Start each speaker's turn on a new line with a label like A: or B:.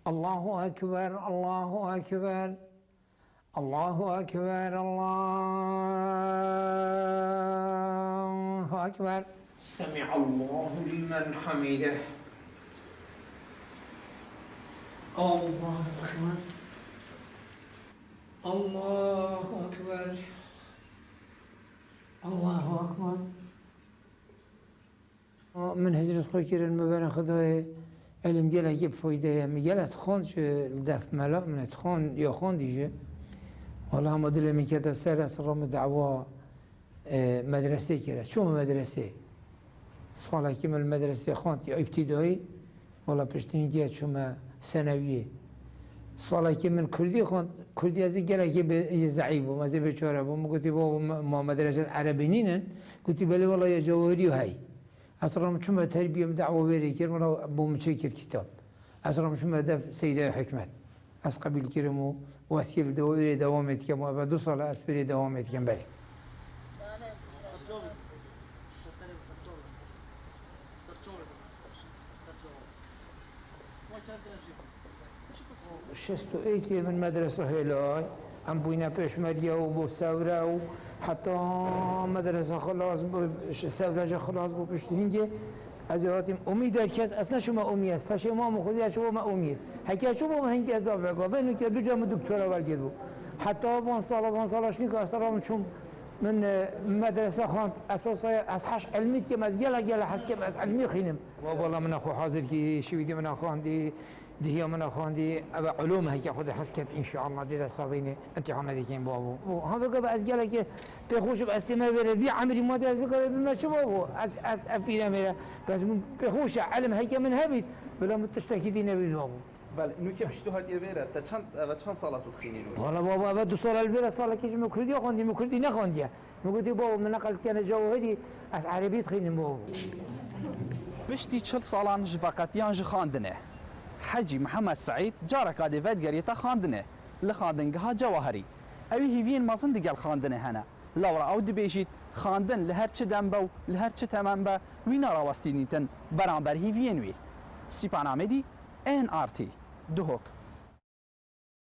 A: الله أكبر الله أكبر الله أكبر الله أكبر. سمع الله لمن حمده. الله أكبر الله أكبر الله أكبر. من هجرت خوكر المبارك خدای علم گله که فایده میگلت خوند چه دف ملا من خوند یا خوندیشه حالا هم دل میکرد سر از رام دعوا مدرسه کرد. چون مدرسه ساله که من مدرسه خوند یا ابتدایی حالا پشتین گیت چون ثانویه ساله که من کردی خوند کردی از این گله که به ضعیف و مزه بیچاره بوم گفتی با ما مدرسه عربی نینن گفتی بله والله یا جواهری هایی اصلا چون تربیه دعوا بری کرد ولی بوم چه کرد کتاب اصلا چون دف سیده حکمت از قبیل کردم و وسیل دوام کردم و بعد 2 سال اسپری دوام کردم بله. شست و ایتی من مدرسه هلای ام بوینا پیشمرده و بو سوره و حتی مدرسه خلاص سوره جا خلاص بو پشتینگه از یادم امید کرد اصلا شما امید است پس ما خودی شما امید حکیت شما ما هنگی از بابا و که 2 جام دکترا ورگید بود حتی 1 سالش نیست اصلا چون من مدرسه خواند اساس از حش علمیت که از گله حس که از علمی خینم و بالا من اخو حاضر کی شویدی من خواندی دهیا من خواندی ابا علوم هی که خود حس کرد ان شاء الله دیده صابین امتحان دیگه بابو ها بگه از گله که به خوش از سما بره وی عمری ما از بگه بما شو بابو از افینا میره بس به خوش علم هی که من هبید بلا متشتکی دی نبید بابو.
B: بله اینو که اشتهاد یه بیره تا چند سالات بود خینین
A: والا بابا اول 2 سال البره سال کش مکردی خوندی مکردی نخوندی میگفتی بابا من نقل کنه جوهری از عربی خینیم بابا
B: بشتی 40 سالان فقط یانج خواندنه حجی محمد سعید جارك هذه فدقريتا خاندنه لخاندنها جواهري اوي هيفين مازن دقال خاندنه هنا لورا او دبيشيت خاندن لهر چه دنبو لهر چه تمنبه وينا راوستينيتن برانبر هيفين وي سيبان عمدي NRT دهوك